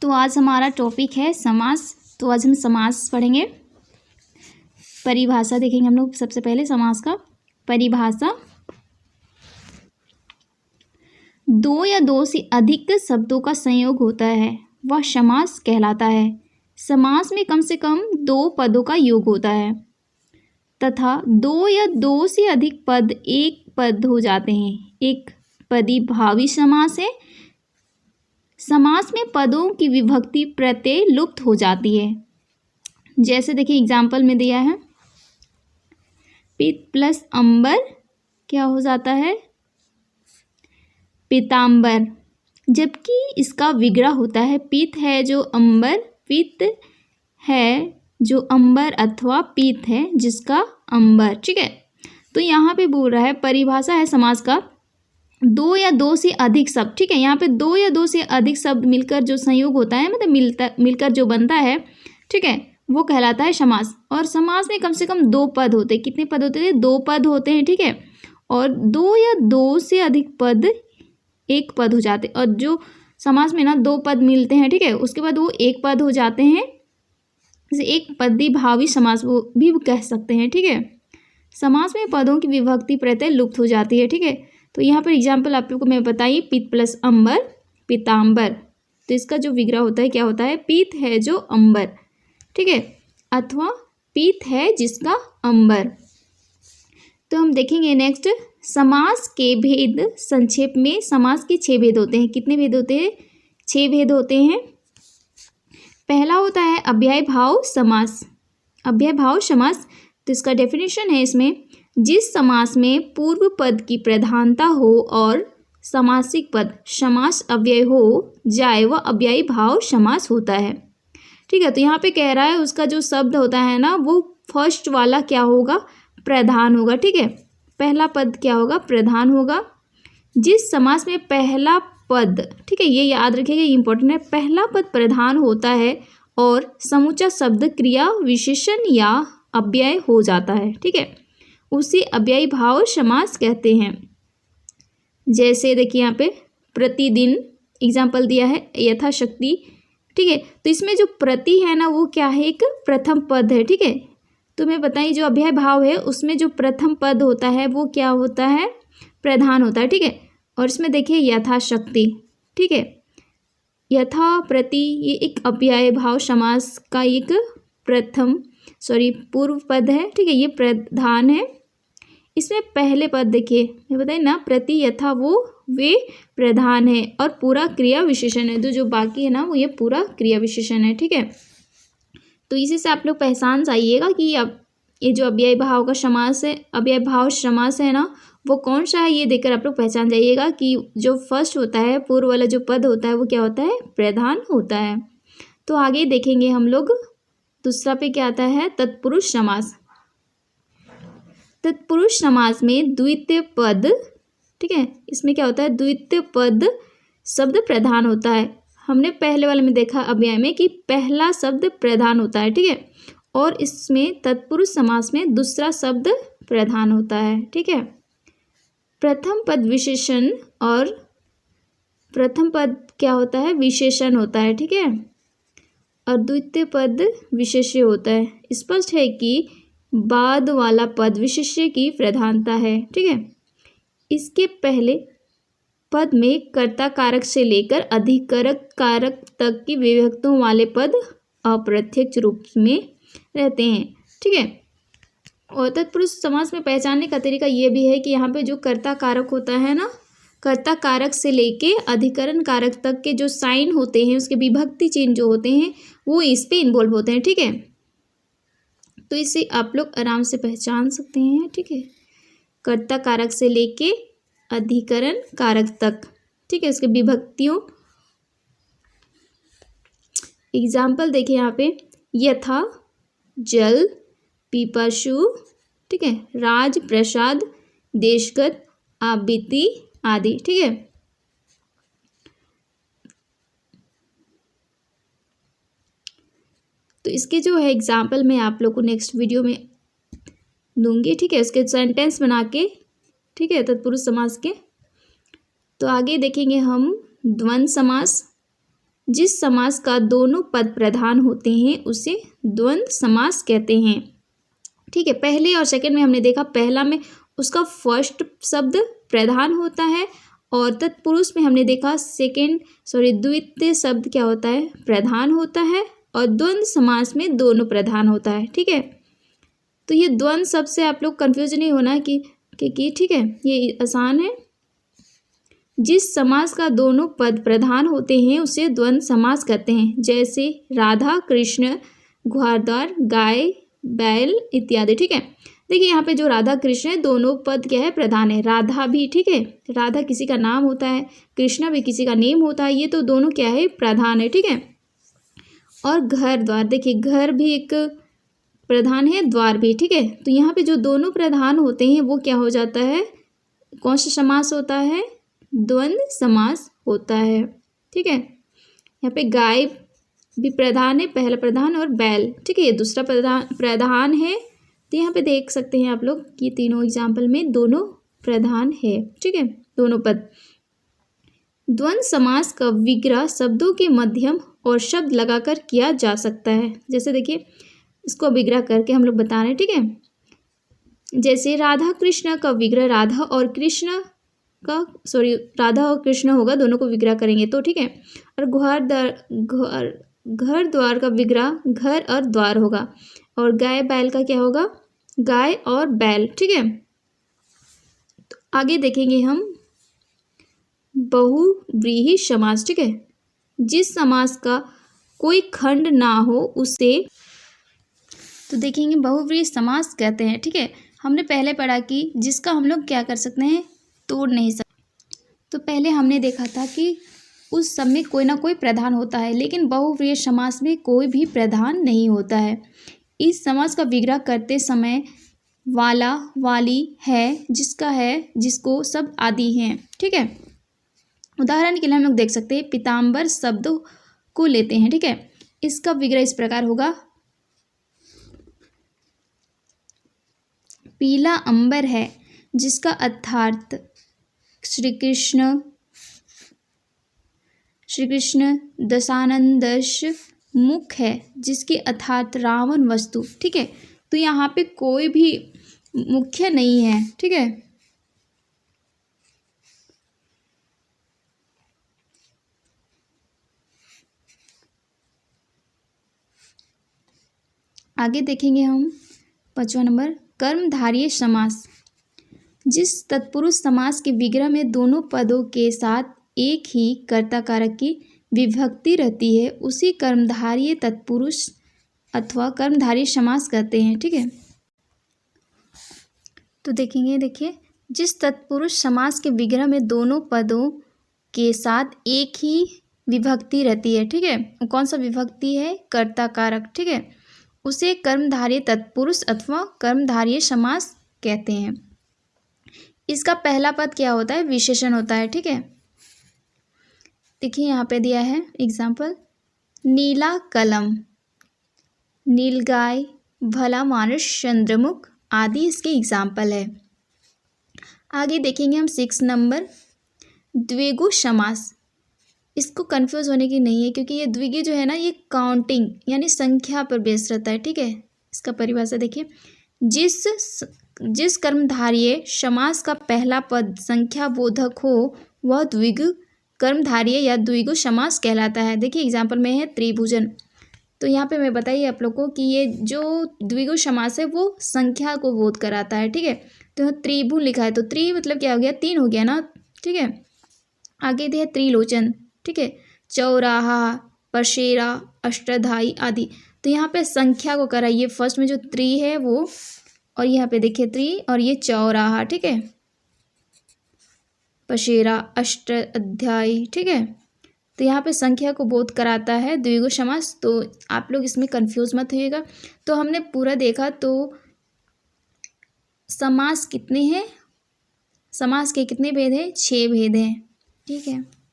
तो आज हमारा टॉपिक है समास। तो आज हम समास पढ़ेंगे। परिभाषा देखेंगे हम लोग सबसे पहले समास का। परिभाषा, दो या दो से अधिक शब्दों का संयोग होता है वह समास कहलाता है। समास में कम से कम दो पदों का योग होता है तथा दो या दो से अधिक पद एक पद हो जाते हैं। एक पदी भावी समास है। समास में पदों की विभक्ति प्रत्यय लुप्त हो जाती है। जैसे देखिए एग्जाम्पल में दिया है, पित प्लस अंबर क्या हो जाता है, पीतांबर। जबकि इसका विग्रह होता है पीत है जो अंबर, पित है जो अंबर अथवा पीत है जिसका अंबर। ठीक है, तो यहाँ पे बोल रहा है परिभाषा है समास का, दो या दो से अधिक शब्द। ठीक है, यहाँ पे दो या दो से अधिक शब्द मिलकर जो संयोग होता है, मतलब मिलकर जो बनता है, ठीक है, वो कहलाता है समास। और समास में कम से कम दो पद होते हैं। कितने पद होते हैं? दो पद होते हैं। ठीक है, और दो या दो से अधिक पद एक पद हो जाते हैं। और जो समास में ना दो पद मिलते हैं, ठीक है, उसके बाद वो एक पद हो जाते हैं। जैसे एक पदी भावी समास वो भी कह सकते हैं। ठीक है, समास में पदों की विभक्ति प्रत्यय लुप्त हो जाती है। ठीक है, तो यहाँ पर एग्जाम्पल आप लोग को मैं बताइए, पीत प्लस अंबर, पीतांबर। तो इसका जो विग्रह होता है क्या होता है, पीत है जो अंबर, ठीक है, अथवा पीत है जिसका अंबर। तो हम देखेंगे नेक्स्ट, समास के भेद। संक्षेप में समास के 6 भेद होते हैं। कितने भेद होते हैं? 6 भेद होते हैं। पहला होता है अव्यय भाव समास। अव्यय भाव समास, तो इसका डेफिनेशन है इसमें, जिस समास में पूर्व पद की प्रधानता हो और समासिक पद समास अव्यय हो जाए वह अव्ययी भाव समास होता है। ठीक है, तो यहाँ पे कह रहा है उसका जो शब्द होता है ना वो फर्स्ट वाला क्या होगा, प्रधान होगा। ठीक है, पहला पद क्या होगा, प्रधान होगा। जिस समास में पहला पद, ठीक है, ये याद रखिएगा, इंपॉर्टेंट है, पहला पद प्रधान होता है और समूचा शब्द क्रिया विशेषण या अव्यय हो जाता है। ठीक है, उसे अव्ययी भाव समास कहते हैं। जैसे देखिए यहाँ पे प्रतिदिन एग्जाम्पल दिया है, यथाशक्ति। ठीक है, तो इसमें जो प्रति है ना वो क्या है, एक प्रथम पद है। ठीक है, तो मैं बताइए जो अव्यय भाव है उसमें जो प्रथम पद होता है वो क्या होता है, प्रधान होता है। ठीक है, और इसमें देखिए यथाशक्ति। ठीक है, यथा प्रति ये एक अव्यय भाव समास का एक पूर्व पद है। ठीक है, ये प्रधान है। इसमें पहले पद देखिए मैं बताइए ना, प्रति यथा वो वे प्रधान है और पूरा क्रिया विशेषण है। तो जो बाकी है ना वो ये पूरा क्रिया विशेषण है। ठीक है, तो इसी से आप लोग पहचान जाइएगा कि अब ये जो अव्यय भाव का समास है, अव्यय भाव समास है ना वो कौन सा है, ये देखकर आप लोग पहचान जाइएगा कि जो फर्स्ट होता है पूर्व वाला जो पद होता है वो क्या होता है, प्रधान होता है। तो आगे देखेंगे हम लोग, दूसरा पे क्या आता है, तत्पुरुष समास। तत्पुरुष समास में द्वितीय पद, ठीक है, इसमें क्या होता है, द्वितीय पद शब्द प्रधान होता है। हमने पहले वाले में देखा अव्यय में कि पहला शब्द प्रधान होता है। ठीक है, और इसमें तत्पुरुष समास में दूसरा शब्द प्रधान होता है। ठीक है, प्रथम पद विशेषण और प्रथम पद क्या होता है, विशेषण होता है। ठीक है, और द्वितीय पद विशेष्य होता है। स्पष्ट है कि बाद वाला पद विशेष्य की प्रधानता है। ठीक है, इसके पहले पद में कर्ता कारक से लेकर अधिकरक कारक तक की विभक्तों वाले पद अप्रत्यक्ष रूप में रहते हैं। ठीक है, और तत्पुरुष समास में पहचानने का तरीका ये भी है कि यहाँ पे जो कर्ता कारक होता है ना, कर्ता कारक से लेके अधिकरण कारक तक के जो साइन होते हैं, उसके विभक्ति चिन्ह जो होते हैं वो इस पे इन्वॉल्व होते हैं। ठीक है, तो इसे आप लोग आराम से पहचान सकते हैं। ठीक है, कर्ता कारक से लेके अधिकरण कारक तक, ठीक है, उसके विभक्तियों। एग्जाम्पल देखिए यहाँ पे, यथा, जल, पिपासु, ठीक है, राज प्रसाद, देशगत, आवृत्ति आदि। ठीक है, तो इसके जो है एग्जाम्पल मैं आप लोग को नेक्स्ट वीडियो में दूंगी। ठीक है, उसके सेंटेंस बना के, ठीक है, तत्पुरुष समास के। तो आगे देखेंगे हम द्वंद्व समास। जिस समास का दोनों पद प्रधान होते हैं उसे द्वंद्व समास कहते हैं। ठीक है, पहले और सेकंड में हमने देखा, पहला में उसका फर्स्ट शब्द प्रधान होता है और तत्पुरुष में हमने देखा द्वितीय शब्द क्या होता है, प्रधान होता है, और द्वंद्व समास में दोनों प्रधान होता है। ठीक है, तो ये द्वंद्व शब्द से आप लोग कंफ्यूज नहीं होना कि ठीक है, ये आसान है। जिस समास का दोनों पद प्रधान होते हैं उसे द्वंद्व समास कहते हैं, जैसे राधा कृष्ण, घुड़सवार, गाय बैल इत्यादि। ठीक है, देखिए यहाँ पे जो राधा कृष्ण है दोनों पद क्या है, प्रधान है। राधा भी, ठीक है, राधा किसी का नाम होता है, कृष्णा भी किसी का नेम होता है, ये तो दोनों क्या है, प्रधान है। ठीक है, और घर द्वार, देखिए घर भी एक प्रधान है, द्वार भी। ठीक है, तो यहाँ पे जो दोनों प्रधान होते हैं वो क्या हो जाता है, कौन सा समास होता है, द्वंद्व समास होता है। ठीक है, यहाँ पे गाय भी प्रधान है, पहला प्रधान, और बैल, ठीक है, ये दूसरा प्रधान है। तो यहाँ पे देख सकते हैं आप लोग कि तीनों एग्जाम्पल में दोनों प्रधान है। ठीक है, दोनों पद। द्वंद्व समास का विग्रह शब्दों के मध्यम और शब्द लगाकर किया जा सकता है। जैसे देखिए इसको विग्रह करके हम लोग बता रहे हैं। ठीक है, जैसे राधा कृष्ण का विग्रह राधा और कृष्ण होगा, दोनों को विग्रह करेंगे तो। ठीक है, और घर द्वार का विग्रह घर और द्वार होगा, और गाय बैल का क्या होगा, गाय और बैल। ठीक है, तो आगे देखेंगे हम बहुव्रीहि समास। ठीक है, जिस समास का कोई खंड ना हो उसे तो देखेंगे बहुव्रीहि समास कहते हैं। ठीक है, हमने पहले पढ़ा कि जिसका हम लोग क्या कर सकते हैं, तोड़ नहीं सकते। तो पहले हमने देखा था कि उस सब में कोई ना कोई प्रधान होता है, लेकिन बहुव्रीहि समास में कोई भी प्रधान नहीं होता है। इस समास का विग्रह करते समय वाला, वाली, है, जिसका, है, जिसको, सब आदि हैं। ठीक है, उदाहरण के लिए हम लोग देख सकते हैं, पीताम्बर शब्द को लेते हैं। ठीक है, इसका विग्रह इस प्रकार होगा, पीला अंबर है, जिसका अर्थात श्री कृष्ण दशानंदश मुख है, जिसके अर्थात रावण वस्तु। ठीक है, तो यहाँ पे कोई भी मुख्य नहीं है। ठीक है, आगे देखेंगे हम 5वां नंबर, कर्मधारय समास। जिस तत्पुरुष समास के विग्रह में दोनों पदों के साथ एक ही कर्ता कारक की विभक्ति रहती है उसी कर्मधारय तत्पुरुष अथवा कर्मधारय समास कहते हैं। ठीक है, तो देखेंगे, देखिए जिस तत्पुरुष समास के विग्रह में दोनों पदों के साथ एक ही विभक्ति रहती है। ठीक है, कौन सा विभक्ति है, कर्ता कारक। ठीक है, उसे कर्मधारय तत्पुरुष अथवा कर्मधारय समास कहते हैं। इसका पहला पद क्या होता है, विशेषण होता है। ठीक है, देखिए यहाँ पे दिया है एग्जाम्पल, नीला कलम, नीलगाय, भला मानुष, चंद्रमुख आदि इसके एग्जाम्पल है। आगे देखेंगे हम 6 नंबर, द्विगु समास। इसको कंफ्यूज होने की नहीं है, क्योंकि ये द्विगु जो है ना, ये काउंटिंग यानी संख्या पर बेस्ड रहता है। ठीक है, इसका परिभाषा देखिए, जिस कर्मधारय समास का पहला पद संख्या बोधक हो वह द्विगु कर्मधारय या द्विगु समास कहलाता है। देखिए एग्जाम्पल में है त्रिभुजन, तो यहाँ पे मैं बताइए आप लोग को कि ये जो द्विगु समास है वो संख्या को बोध कराता है। ठीक है, तो त्रिभुवन लिखा है, तो त्रि मतलब क्या हो गया, 3 हो गया ना। ठीक है, आगे दिया त्रिलोचन। ठीक है, चौराहा, पशेरा, अष्टधाई आदि, तो यहाँ पे संख्या को कराइए, फर्स्ट में जो 3 है वो, और यहाँ पे देखिए 3 और ये चौराहा। ठीक है, पशेरा, अष्टाध्यायी। ठीक है, तो यहाँ पे संख्या को बोध कराता है द्विगु समास, तो आप लोग इसमें कंफ्यूज मत होइएगा। तो हमने पूरा देखा, तो समास कितने हैं, समास के कितने भेद हैं, 6 भेद हैं। ठीक है।